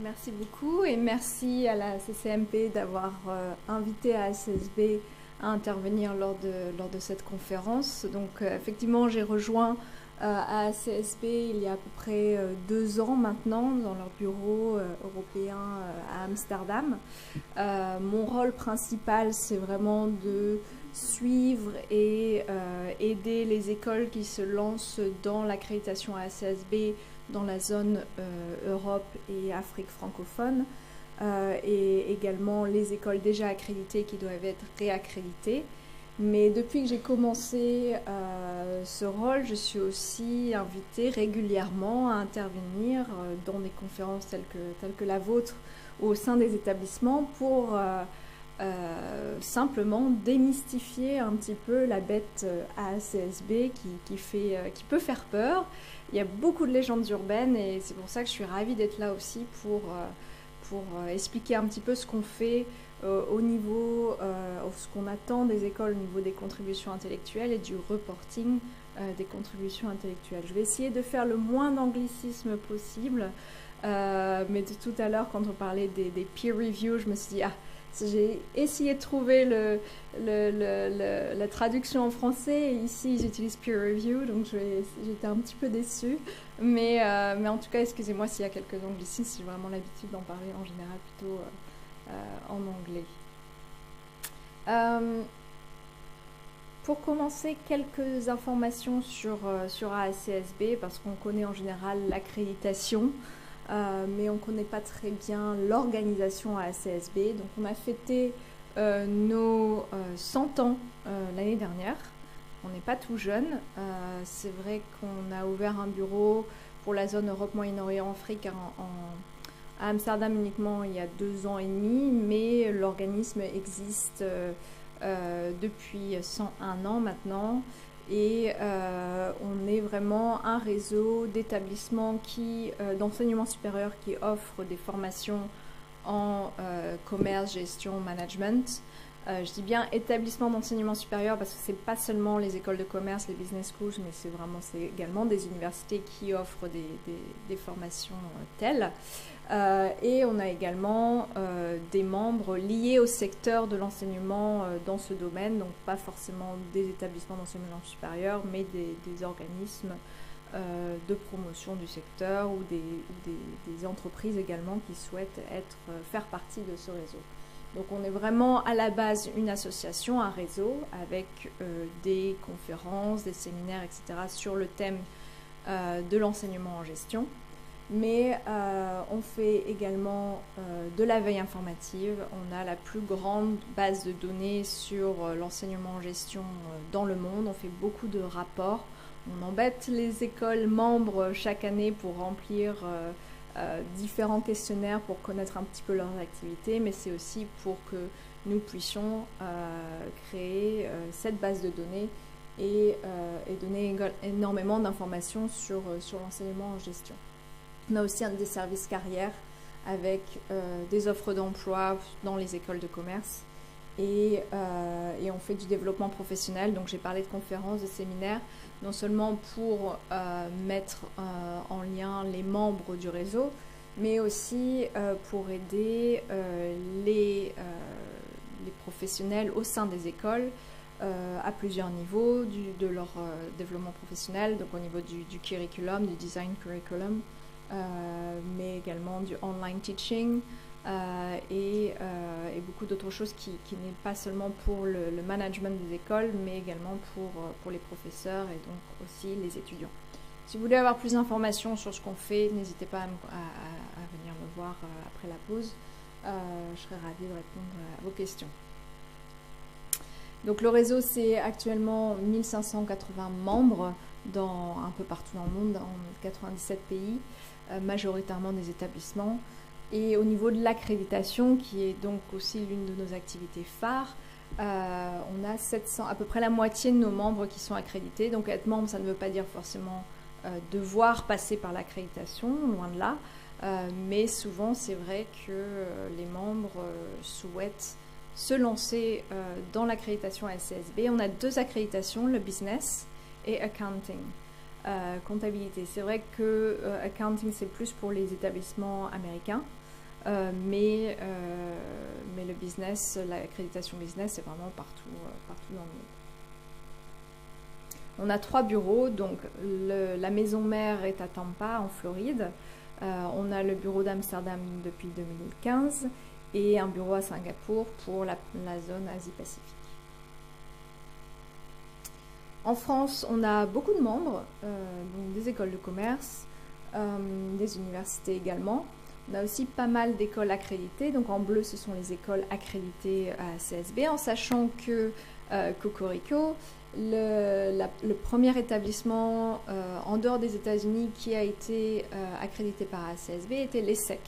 Merci beaucoup et merci à la CCMP d'avoir invité ASSB à intervenir lors de cette conférence. Donc effectivement, j'ai rejoint ASSB il y a à peu près 2 ans maintenant dans leur bureau européen à Amsterdam. Mon rôle principal, c'est vraiment de suivre et aider les écoles qui se lancent dans l'accréditation ASSB dans la zone Europe et Afrique francophone, et également les écoles déjà accréditées qui doivent être réaccréditées. Mais depuis que j'ai commencé ce rôle, je suis aussi invitée régulièrement à intervenir dans des conférences telles que la vôtre au sein des établissements pour simplement démystifier un petit peu la bête ASSB qui peut faire peur. Il y a beaucoup de légendes urbaines et c'est pour ça que je suis ravie d'être là aussi pour expliquer un petit peu ce qu'on fait au niveau, ce qu'on attend des écoles au niveau des contributions intellectuelles et du reporting des contributions intellectuelles. Je vais essayer de faire le moins d'anglicisme possible, mais de tout à l'heure, quand on parlait des peer reviews, je me suis dit, j'ai essayé de trouver la traduction en français et ici ils utilisent peer review, donc j'étais un petit peu déçue. Mais en tout cas, excusez-moi s'il y a quelques anglicismes, j'ai vraiment l'habitude d'en parler en général plutôt en anglais. Pour commencer, quelques informations sur ASCSB, parce qu'on connaît en général l'accréditation. Mais on ne connaît pas très bien l'organisation ASCSB. Donc on a fêté nos 100 ans l'année dernière. On n'est pas tout jeune. C'est vrai qu'on a ouvert un bureau pour la zone Europe, Moyen-Orient, Afrique à Amsterdam uniquement il y a 2 ans et demi, mais l'organisme existe depuis 101 ans maintenant. Et on est vraiment un réseau d'établissements d'enseignement supérieur qui offrent des formations en commerce, gestion, management. Je dis bien établissements d'enseignement supérieur parce que ce n'est pas seulement les écoles de commerce, les business schools, mais c'est également des universités qui offrent des formations telles. Et on a également des membres liés au secteur de l'enseignement dans ce domaine, donc pas forcément des établissements d'enseignement supérieur, mais des organismes de promotion du secteur ou des entreprises également qui souhaitent faire partie de ce réseau. Donc on est vraiment à la base une association, un réseau, avec des conférences, des séminaires, etc. sur le thème de l'enseignement en gestion. Mais on fait également de la veille informative. On a la plus grande base de données sur l'enseignement en gestion dans le monde. On fait beaucoup de rapports. On embête les écoles membres chaque année pour remplir différents questionnaires pour connaître un petit peu leurs activités, mais c'est aussi pour que nous puissions créer cette base de données et donner énormément d'informations sur l'enseignement en gestion. On a aussi des services carrières avec des offres d'emploi dans les écoles de commerce et on fait du développement professionnel. Donc j'ai parlé de conférences, de séminaires, non seulement pour mettre en lien les membres du réseau, mais aussi pour aider les professionnels au sein des écoles à plusieurs niveaux de leur développement professionnel, donc au niveau du curriculum, du design curriculum, mais également du online teaching et beaucoup d'autres choses qui n'est pas seulement pour le management des écoles, mais également pour les professeurs et donc aussi les étudiants. Si vous voulez avoir plus d'informations sur ce qu'on fait, n'hésitez pas à venir me voir après la pause. Je serai ravie de répondre à vos questions. Donc le réseau, c'est actuellement 1580 membres un peu partout dans le monde, dans 97 pays, majoritairement des établissements. Et au niveau de l'accréditation, qui est donc aussi l'une de nos activités phares, on a à peu près la moitié de nos membres qui sont accrédités. Donc être membre, ça ne veut pas dire forcément devoir passer par l'accréditation, loin de là. Mais souvent, c'est vrai que les membres souhaitent se lancer dans l'accréditation ASCSB. On a 2 accréditations, le business et accounting. Comptabilité. C'est vrai que accounting, c'est plus pour les établissements américains. mais le business, l'accréditation business, c'est vraiment partout dans le monde. On a 3 bureaux, donc la maison mère est à Tampa, en Floride. On a le bureau d'Amsterdam depuis 2015 et un bureau à Singapour pour la zone Asie-Pacifique. En France, on a beaucoup de membres, donc des écoles de commerce, des universités également. On a aussi pas mal d'écoles accréditées, donc en bleu ce sont les écoles accréditées à CSB, en sachant que Cocorico, le premier établissement en dehors des États-Unis qui a été accrédité par ACSB était l'ESSEC,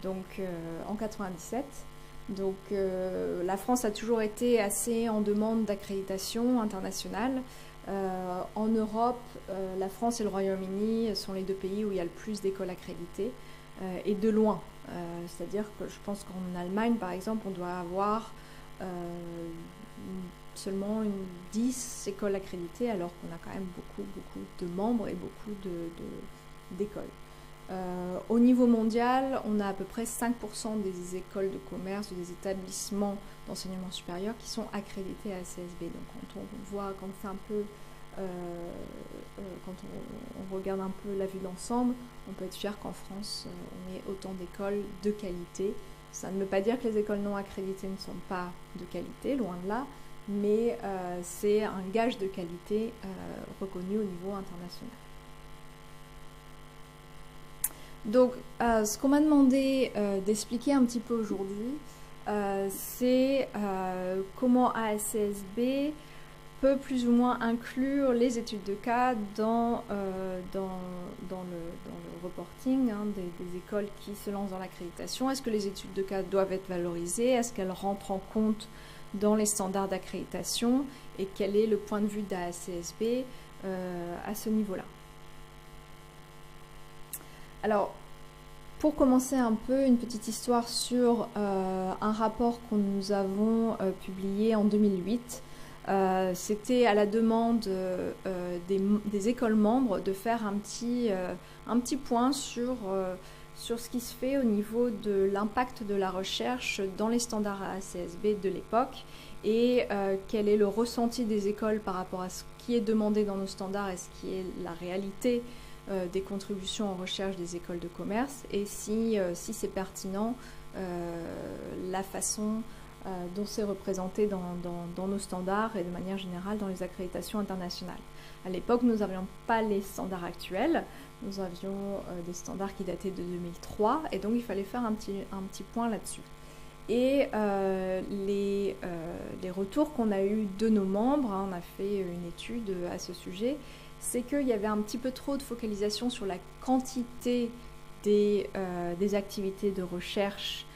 donc en 97. Donc la France a toujours été assez en demande d'accréditation internationale. En Europe, la France et le Royaume-Uni sont les 2 pays où il y a le plus d'écoles accréditées, et de loin. C'est-à-dire que je pense qu'en Allemagne, par exemple, on doit avoir seulement 10 écoles accréditées, alors qu'on a quand même beaucoup de membres et beaucoup d'écoles. Au niveau mondial, on a à peu près 5% des écoles de commerce ou des établissements d'enseignement supérieur qui sont accrédités à ACSB. Donc quand on regarde un peu la vue d'ensemble, on peut être fier qu'en France, on ait autant d'écoles de qualité. Ça ne veut pas dire que les écoles non accréditées ne sont pas de qualité, loin de là, mais c'est un gage de qualité reconnu au niveau international. Donc, ce qu'on m'a demandé d'expliquer un petit peu aujourd'hui, c'est comment ASCSB peut plus ou moins inclure les études de cas dans le reporting des écoles qui se lancent dans l'accréditation. Est-ce que les études de cas doivent être valorisées? Est-ce qu'elles rentrent en compte dans les standards d'accréditation? Et quel est le point de vue d'ASCSB à ce niveau-là? Alors, pour commencer un peu, une petite histoire sur un rapport que nous avons publié en 2008. C'était à la demande des écoles membres de faire un petit point sur ce qui se fait au niveau de l'impact de la recherche dans les standards ASCSB de l'époque et quel est le ressenti des écoles par rapport à ce qui est demandé dans nos standards et ce qui est la réalité des contributions en recherche des écoles de commerce et si c'est pertinent la façon dont c'est représenté dans nos standards et de manière générale dans les accréditations internationales. À l'époque, nous n'avions pas les standards actuels, nous avions des standards qui dataient de 2003 et donc il fallait faire un petit point là-dessus. Et les retours qu'on a eus de nos membres, on a fait une étude à ce sujet, c'est qu'il y avait un petit peu trop de focalisation sur la quantité des activités de recherche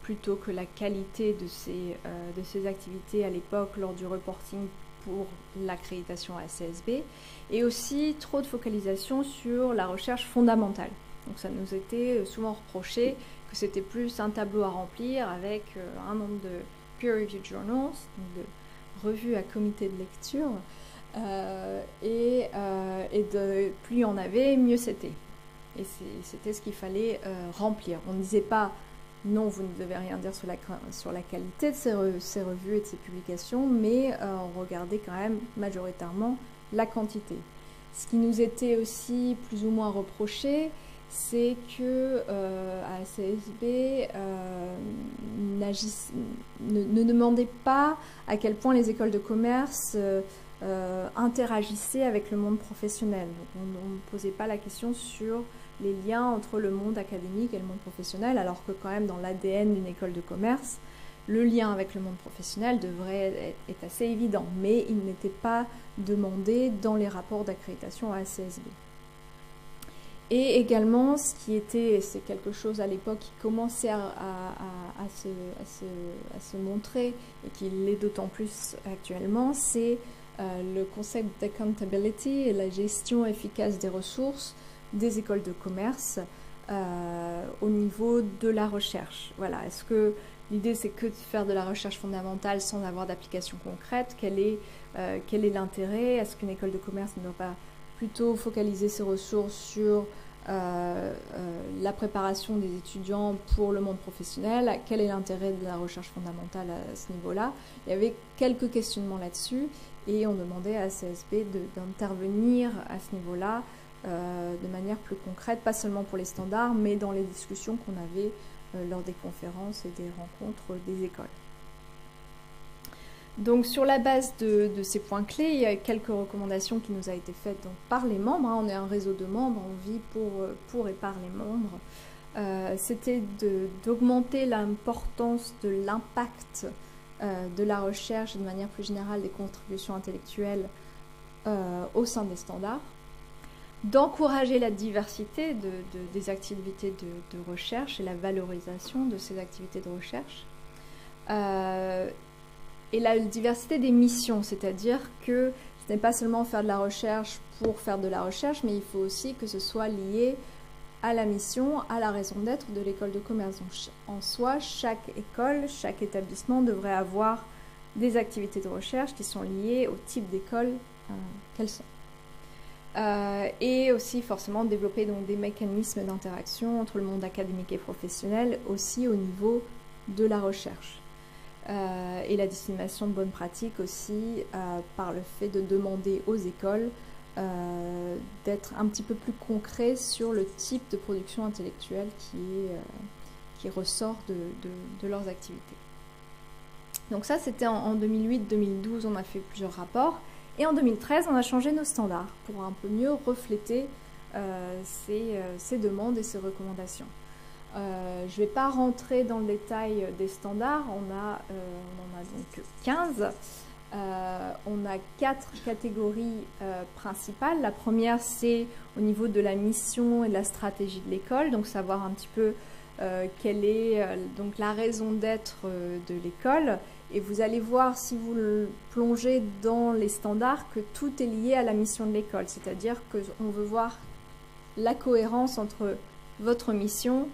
plutôt que la qualité de ces activités à l'époque lors du reporting pour l'accréditation ASCSB et aussi trop de focalisation sur la recherche fondamentale. Donc ça nous était souvent reproché que c'était plus un tableau à remplir avec un nombre de peer-reviewed journals, donc de revues à comité de lecture, et plus il y en avait, mieux c'était. Et c'était ce qu'il fallait remplir. On ne disait pas non, vous ne devez rien dire sur la qualité de ces revues et de ces publications, mais on regardait quand même majoritairement la quantité. Ce qui nous était aussi plus ou moins reproché, c'est que ASCSB ne demandait pas à quel point les écoles de commerce interagissaient avec le monde professionnel. Donc on ne posait pas la question sur les liens entre le monde académique et le monde professionnel, alors que quand même dans l'ADN d'une école de commerce, le lien avec le monde professionnel est assez évident, mais il n'était pas demandé dans les rapports d'accréditation à ASCSB. Et également, c'est quelque chose à l'époque qui commençait à se montrer et qui l'est d'autant plus actuellement, c'est le concept d'accountability et la gestion efficace des ressources des écoles de commerce au niveau de la recherche. Voilà. Est-ce que l'idée c'est que de faire de la recherche fondamentale sans avoir d'application concrète? Quel est l'intérêt? Est-ce qu'une école de commerce ne doit pas plutôt focaliser ses ressources sur la préparation des étudiants pour le monde professionnel, quel est l'intérêt de la recherche fondamentale à ce niveau-là. Il y avait quelques questionnements là-dessus et on demandait à CSB d'intervenir à ce niveau-là de manière plus concrète, pas seulement pour les standards, mais dans les discussions qu'on avait lors des conférences et des rencontres des écoles. Donc sur la base de ces points clés, il y a quelques recommandations qui nous ont été faites donc, par les membres. On est un réseau de membres, on vit pour et par les membres. C'était d'augmenter l'importance de l'impact de la recherche et de manière plus générale des contributions intellectuelles au sein des standards, d'encourager la diversité des activités de recherche et la valorisation de ces activités de recherche. Et la diversité des missions, c'est-à-dire que ce n'est pas seulement faire de la recherche pour faire de la recherche, mais il faut aussi que ce soit lié à la mission, à la raison d'être de l'école de commerce. Donc, en soi, chaque école, chaque établissement devrait avoir des activités de recherche qui sont liées au type d'école qu'elles sont. Et aussi forcément développer donc, des mécanismes d'interaction entre le monde académique et professionnel, aussi au niveau de la recherche. Et la dissémination de bonnes pratiques aussi par le fait de demander aux écoles d'être un petit peu plus concret sur le type de production intellectuelle qui ressort de leurs activités. Donc ça, c'était en 2008-2012, on a fait plusieurs rapports. Et en 2013, on a changé nos standards pour un peu mieux refléter ces demandes et ces recommandations. Je ne vais pas rentrer dans le détail des standards, on en a donc 15. On a 4 catégories principales. La première, c'est au niveau de la mission et de la stratégie de l'école, donc savoir un petit peu quelle est donc la raison d'être de l'école. Et vous allez voir, si vous plongez dans les standards, que tout est lié à la mission de l'école. C'est-à-dire qu'on veut voir la cohérence entre votre mission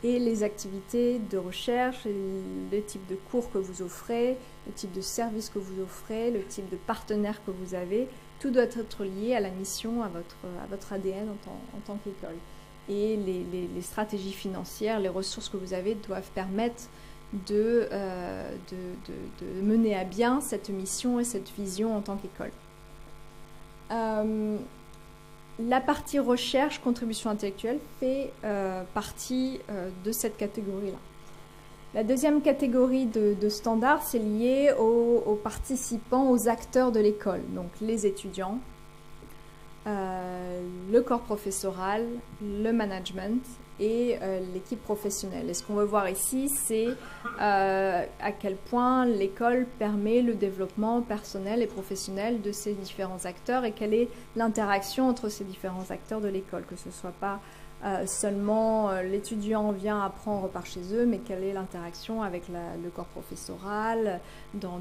et les activités de recherche, le type de cours que vous offrez, le type de service que vous offrez, le type de partenaire que vous avez. Tout doit être lié à la mission, à votre ADN en tant qu'école. Et les stratégies financières, les ressources que vous avez doivent permettre de mener à bien cette mission et cette vision en tant qu'école. La partie recherche, contribution intellectuelle fait partie de cette catégorie-là. La deuxième catégorie de standards, c'est lié aux participants, aux acteurs de l'école, donc les étudiants, le corps professoral, le management et l'équipe professionnelle. Et ce qu'on veut voir ici, c'est à quel point l'école permet le développement personnel et professionnel de ces différents acteurs et quelle est l'interaction entre ces différents acteurs de l'école, que ce ne soit pas seulement l'étudiant vient apprendre, repart chez eux, mais quelle est l'interaction avec le corps professoral dans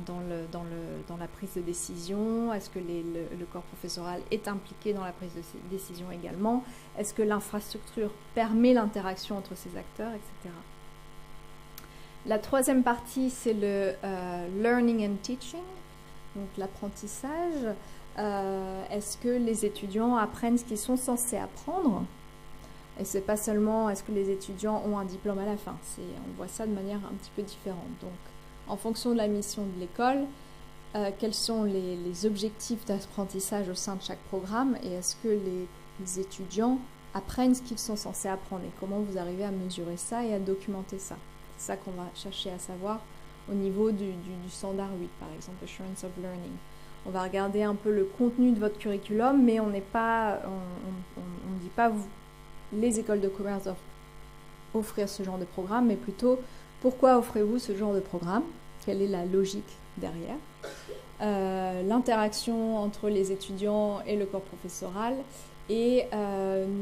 la prise de décision. Est-ce que le corps professoral est impliqué dans la prise de décision également? Est-ce que l'infrastructure permet l'interaction entre ces acteurs, etc. La troisième partie, c'est le learning and teaching, donc l'apprentissage. Est-ce que les étudiants apprennent ce qu'ils sont censés apprendre? Et c'est pas seulement est-ce que les étudiants ont un diplôme à la fin, on voit ça de manière un petit peu différente. Donc, en fonction de la mission de l'école, quels sont les objectifs d'apprentissage au sein de chaque programme et est-ce que les étudiants apprennent ce qu'ils sont censés apprendre et comment vous arrivez à mesurer ça et à documenter ça. C'est ça qu'on va chercher à savoir au niveau du standard 8, par exemple, Assurance of Learning. On va regarder un peu le contenu de votre curriculum, mais on ne dit pas les écoles de commerce doivent offrir ce genre de programme, mais plutôt pourquoi offrez-vous ce genre de programme? Quelle est la logique derrière? L'interaction entre les étudiants et le corps professoral et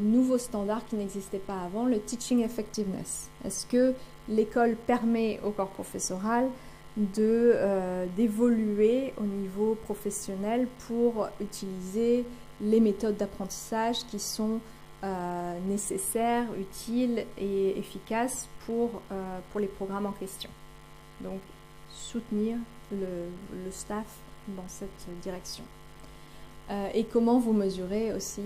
nouveaux standards qui n'existaient pas avant, le teaching effectiveness. Est-ce que l'école permet au corps professoral d'évoluer au niveau professionnel pour utiliser les méthodes d'apprentissage qui sont nécessaires, utiles et efficaces pour les programmes en question. Donc, soutenir le staff dans cette direction. et comment vous mesurez aussi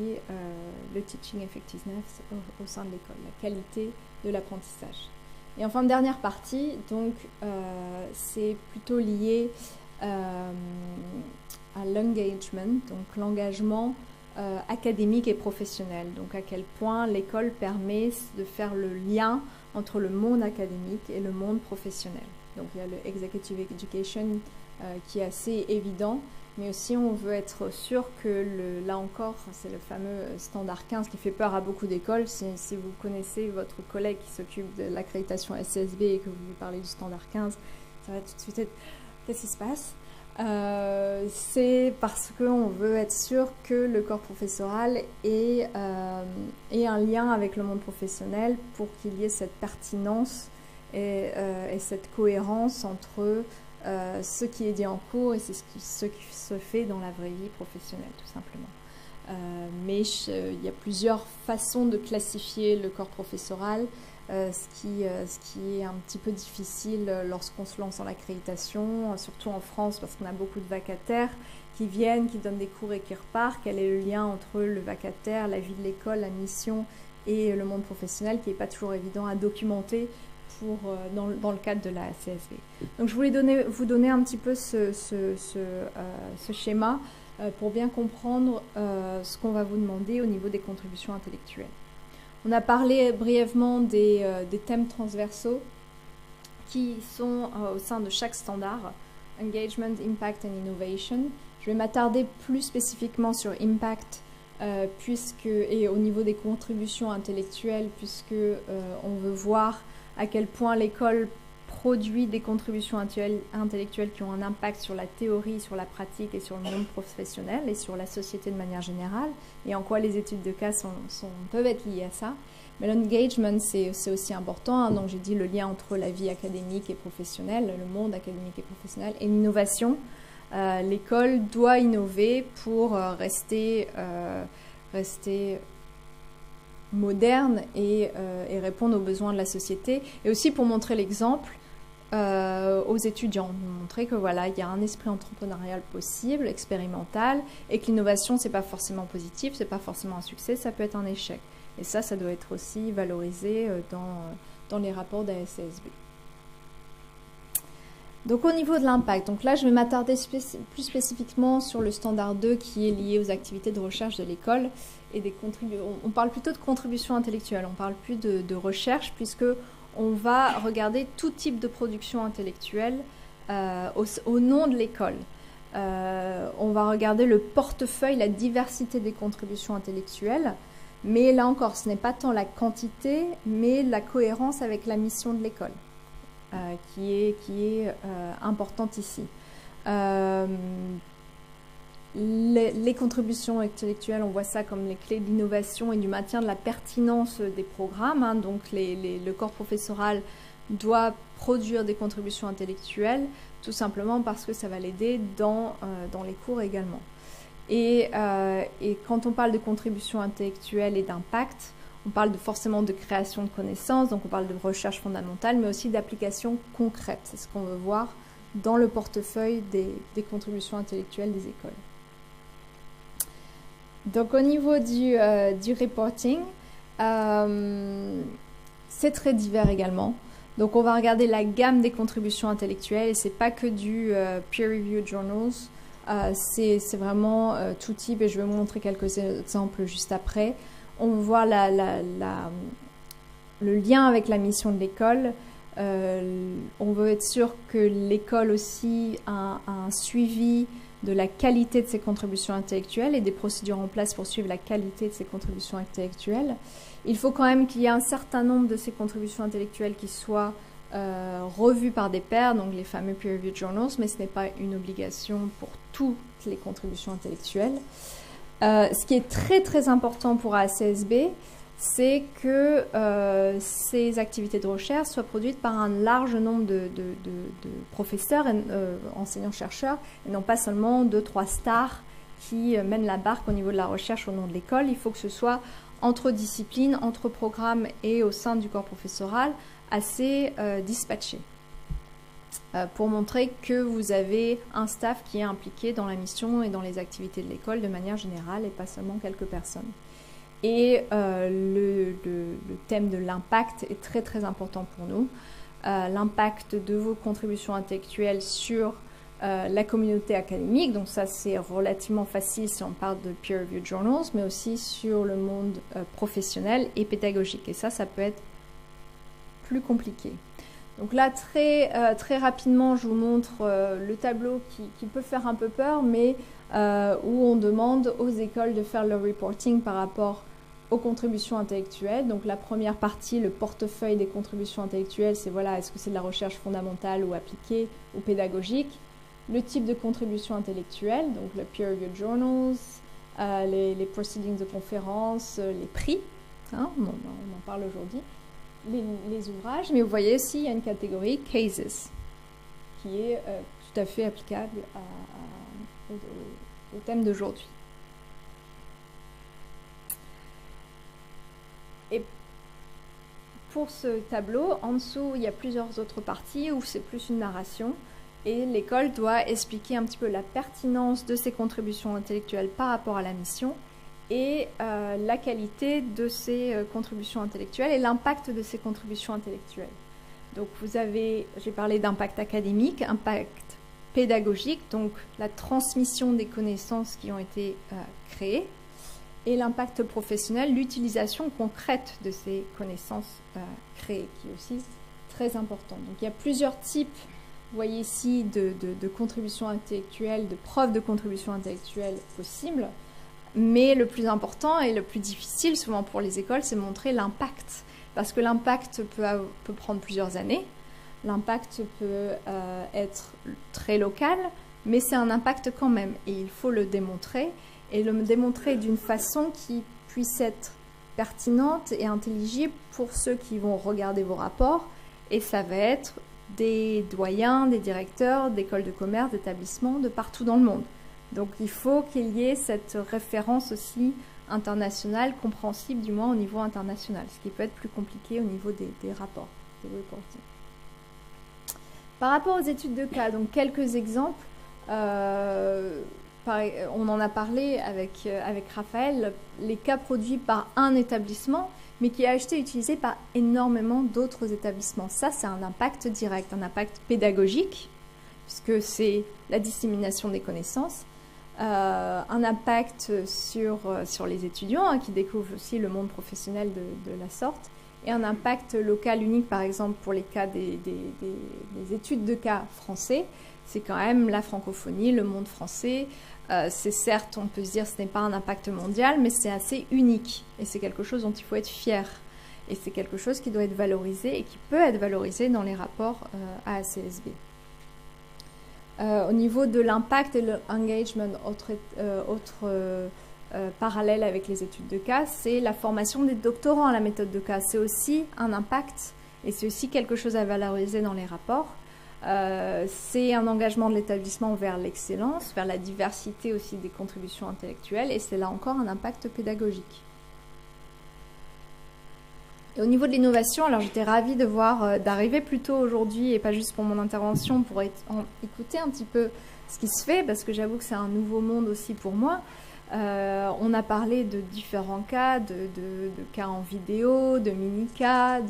le teaching effectiveness au sein de l'école, la qualité de l'apprentissage. Et enfin, dernière partie, donc c'est plutôt lié à l'engagement, donc l'engagement académique et professionnel. Donc à quel point l'école permet de faire le lien entre le monde académique et le monde professionnel. Donc il y a le executive education qui est assez évident, mais aussi on veut être sûr que, là encore, c'est le fameux standard 15 qui fait peur à beaucoup d'écoles. Si vous connaissez votre collègue qui s'occupe de l'accréditation SCSB et que vous lui parlez du standard 15, ça va tout de suite être « qu'est-ce qui se passe ?» C'est parce qu'on veut être sûr que le corps professoral ait un lien avec le monde professionnel pour qu'il y ait cette pertinence et cette cohérence entre ce qui est dit en cours et ce qui se fait dans la vraie vie professionnelle, tout simplement. Mais il y a plusieurs façons de classifier le corps professoral, ce qui est un petit peu difficile lorsqu'on se lance dans l'accréditation, surtout en France parce qu'on a beaucoup de vacataires qui viennent, qui donnent des cours et qui repartent. Quel est le lien entre le vacataire, la vie de l'école, la mission et le monde professionnel qui n'est pas toujours évident à documenter dans le cadre de la CSB. Donc je voulais vous donner un petit peu ce schéma pour bien comprendre ce qu'on va vous demander au niveau des contributions intellectuelles. On a parlé brièvement des thèmes transversaux qui sont au sein de chaque standard, Engagement, Impact and Innovation. Je vais m'attarder plus spécifiquement sur Impact et au niveau des contributions intellectuelles, puisque on veut voir à quel point l'école produit des contributions intellectuelles qui ont un impact sur la théorie, sur la pratique et sur le monde professionnel et sur la société de manière générale, et en quoi les études de cas peuvent être liées à ça. Mais l'engagement, c'est aussi important, hein. Donc j'ai dit le lien entre la vie académique et professionnelle, le monde académique et professionnel, et l'innovation. L'école doit innover pour rester moderne et répondre aux besoins de la société, et aussi pour montrer l'exemple aux étudiants, montrer que voilà, il y a un esprit entrepreneurial possible, expérimental, et que l'innovation, c'est pas forcément positif, c'est pas forcément un succès, ça peut être un échec. Et ça doit être aussi valorisé dans les rapports d'ASCSB. Donc au niveau de l'impact, donc là je vais m'attarder plus spécifiquement sur le standard 2 qui est lié aux activités de recherche de l'école et des contributions. On parle plutôt de contribution intellectuelle, on parle plus de recherche, puisque on va regarder tout type de production intellectuelle au nom de l'école. On va regarder le portefeuille, la diversité des contributions intellectuelles, mais là encore, ce n'est pas tant la quantité, mais la cohérence avec la mission de l'école qui est importante ici. Les contributions intellectuelles, on voit ça comme les clés de l'innovation et du maintien de la pertinence des programmes, hein. Donc le corps professoral doit produire des contributions intellectuelles, tout simplement parce que ça va l'aider dans les cours également. Et quand on parle de contribution intellectuelle et d'impact, on parle forcément de création de connaissances, donc on parle de recherche fondamentale, mais aussi d'application concrète. C'est ce qu'on veut voir dans le portefeuille des contributions intellectuelles des écoles. Donc au niveau du reporting, c'est très divers également. Donc on va regarder la gamme des contributions intellectuelles, et c'est pas que du peer-reviewed journals, c'est vraiment tout type, et je vais vous montrer quelques exemples juste après. On voit le lien avec la mission de l'école. On veut être sûr que l'école aussi a un suivi de la qualité de ses contributions intellectuelles et des procédures en place pour suivre la qualité de ses contributions intellectuelles. Il faut quand même qu'il y ait un certain nombre de ces contributions intellectuelles qui soient revues par des pairs, donc les fameux peer-reviewed journals, mais ce n'est pas une obligation pour toutes les contributions intellectuelles. Ce qui est très très important pour ACSB, c'est que ces activités de recherche soient produites par un large nombre de professeurs, enseignants-chercheurs, et non pas seulement 2-3 stars qui mènent la barque au niveau de la recherche au nom de l'école. Il faut que ce soit entre disciplines, entre programmes et au sein du corps professoral assez dispatché. pour montrer que vous avez un staff qui est impliqué dans la mission et dans les activités de l'école de manière générale et pas seulement quelques personnes. Et le thème de l'impact est très très important pour nous. L'impact de vos contributions intellectuelles sur la communauté académique, donc ça c'est relativement facile si on parle de peer-reviewed journals, mais aussi sur le monde professionnel et pédagogique. Et ça peut être plus compliqué. Donc là, très rapidement, je vous montre le tableau qui peut faire un peu peur, mais où on demande aux écoles de faire leur reporting par rapport aux contributions intellectuelles. Donc la première partie, le portefeuille des contributions intellectuelles, c'est voilà, est-ce que c'est de la recherche fondamentale ou appliquée ou pédagogique? Le type de contribution intellectuelle, donc le peer-reviewed journals, les proceedings de conférences, les prix, hein, on en parle aujourd'hui, les ouvrages, mais vous voyez aussi, il y a une catégorie cases, qui est tout à fait applicable au thème d'aujourd'hui. Et pour ce tableau, en dessous, il y a plusieurs autres parties où c'est plus une narration. Et l'école doit expliquer un petit peu la pertinence de ses contributions intellectuelles par rapport à la mission et la qualité de ces contributions intellectuelles et l'impact de ces contributions intellectuelles. Donc j'ai parlé d'impact académique, impact pédagogique, donc la transmission des connaissances qui ont été créées, et l'impact professionnel, l'utilisation concrète de ces connaissances créées, qui est aussi très important. Donc il y a plusieurs types. Vous voyez ici de contributions intellectuelles, de preuves de contribution intellectuelle possibles, mais le plus important et le plus difficile souvent pour les écoles, c'est montrer l'impact, parce que l'impact peut prendre plusieurs années, l'impact peut être très local, mais c'est un impact quand même, et il faut le démontrer, et le démontrer d'une façon qui puisse être pertinente et intelligible pour ceux qui vont regarder vos rapports, et ça va être des doyens, des directeurs, d'écoles de commerce, d'établissements de partout dans le monde. Donc il faut qu'il y ait cette référence aussi internationale, compréhensible du moins au niveau international, ce qui peut être plus compliqué au niveau des rapports, des reporting. Par rapport aux études de cas, donc quelques exemples, on en a parlé avec Raphaël, les cas produits par un établissement, mais qui est acheté et utilisé par énormément d'autres établissements. Ça, c'est un impact direct, un impact pédagogique, puisque c'est la dissémination des connaissances, un impact sur les étudiants, hein, qui découvrent aussi le monde professionnel de la sorte, et un impact local unique, par exemple, pour les cas des études de cas français. C'est quand même la francophonie, le monde français. C'est certes, on peut se dire, ce n'est pas un impact mondial, mais c'est assez unique. Et c'est quelque chose dont il faut être fier. Et c'est quelque chose qui doit être valorisé et qui peut être valorisé dans les rapports AACSB. Au niveau de l'impact et de l'engagement, autre parallèle avec les études de cas, c'est la formation des doctorants à la méthode de cas. C'est aussi un impact et c'est aussi quelque chose à valoriser dans les rapports. C'est un engagement de l'établissement vers l'excellence, vers la diversité aussi des contributions intellectuelles, et c'est là encore un impact pédagogique. Et au niveau de l'innovation, alors j'étais ravie de voir, d'arriver plus tôt aujourd'hui, et pas juste pour mon intervention, pour écouter un petit peu ce qui se fait, parce que j'avoue que c'est un nouveau monde aussi pour moi. On a parlé de différents cas, de cas en vidéo, de mini-cas,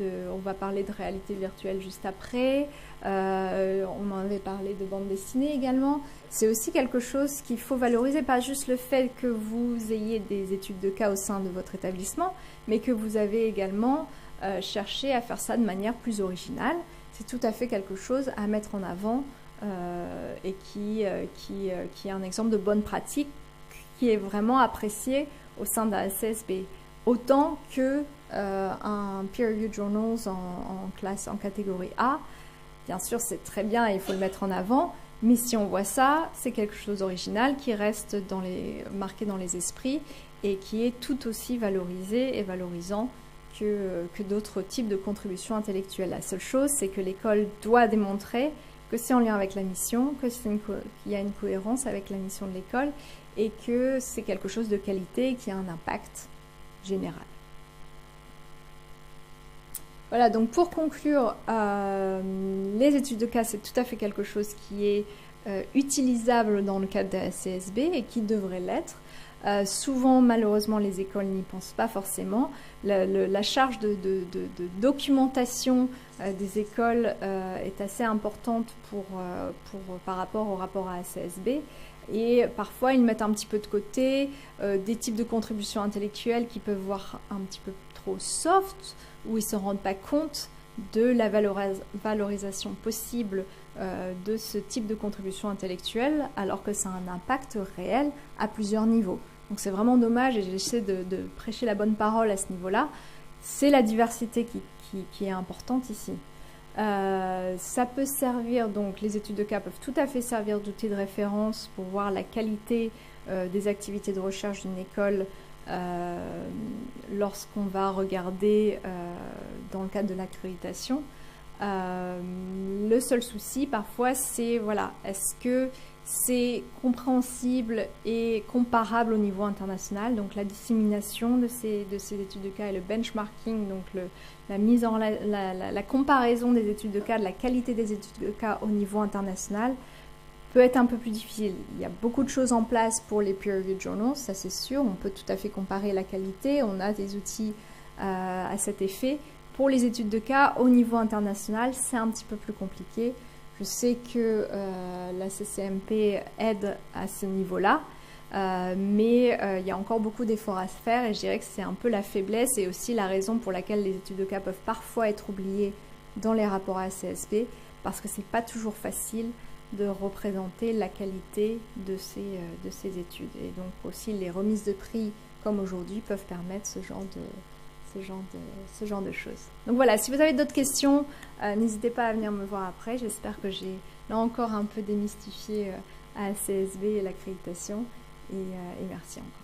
on va parler de réalité virtuelle juste après, on en avait parlé de bande dessinée également. C'est aussi quelque chose qu'il faut valoriser, pas juste le fait que vous ayez des études de cas au sein de votre établissement, mais que vous avez également cherché à faire ça de manière plus originale. C'est tout à fait quelque chose à mettre en avant et qui est un exemple de bonne pratique qui est vraiment apprécié au sein de la AACSB. Autant que un peer-reviewed journals en catégorie A, bien sûr c'est très bien et il faut le mettre en avant, mais si on voit ça, c'est quelque chose d'original qui reste marqué dans les esprits et qui est tout aussi valorisé et valorisant que d'autres types de contributions intellectuelles. La seule chose, c'est que l'école doit démontrer que c'est en lien avec la mission, qu'il y a une cohérence avec la mission de l'école et que c'est quelque chose de qualité et qui a un impact général. Voilà, donc pour conclure, les études de cas, c'est tout à fait quelque chose qui est utilisable dans le cadre de la CSB et qui devrait l'être. Souvent, malheureusement, les écoles n'y pensent pas forcément. La charge de documentation des écoles est assez importante par rapport au rapport à la CSB. Et parfois, ils mettent un petit peu de côté des types de contributions intellectuelles qui peuvent voir un petit peu trop soft, où ils ne se rendent pas compte de la valorisation possible de ce type de contribution intellectuelle, alors que ça a un impact réel à plusieurs niveaux. Donc c'est vraiment dommage, et j'essaie de prêcher la bonne parole à ce niveau-là. C'est la diversité qui est importante ici. Ça peut servir, donc les études de cas peuvent tout à fait servir d'outil de référence pour voir la qualité des activités de recherche d'une école lorsqu'on va regarder dans le cadre de l'accréditation. Le seul souci parfois c'est, voilà, est-ce que c'est compréhensible et comparable au niveau international, donc la dissémination de ces études de cas et le benchmarking, donc la comparaison des études de cas, de la qualité des études de cas au niveau international peut être un peu plus difficile. Il y a beaucoup de choses en place pour les peer-reviewed journals, ça c'est sûr, on peut tout à fait comparer la qualité, on a des outils à cet effet. Pour les études de cas au niveau international, c'est un petit peu plus compliqué. Je sais que la CCMP aide à ce niveau-là, mais il y a encore beaucoup d'efforts à se faire et je dirais que c'est un peu la faiblesse et aussi la raison pour laquelle les études de cas peuvent parfois être oubliées dans les rapports à la CSB, parce que c'est pas toujours facile de représenter la qualité de ces études. Et donc aussi les remises de prix comme aujourd'hui peuvent permettre ce genre de choses. Donc voilà, si vous avez d'autres questions, n'hésitez pas à venir me voir après. J'espère que j'ai là encore un peu démystifié à CSB et l'accréditation. Et merci encore.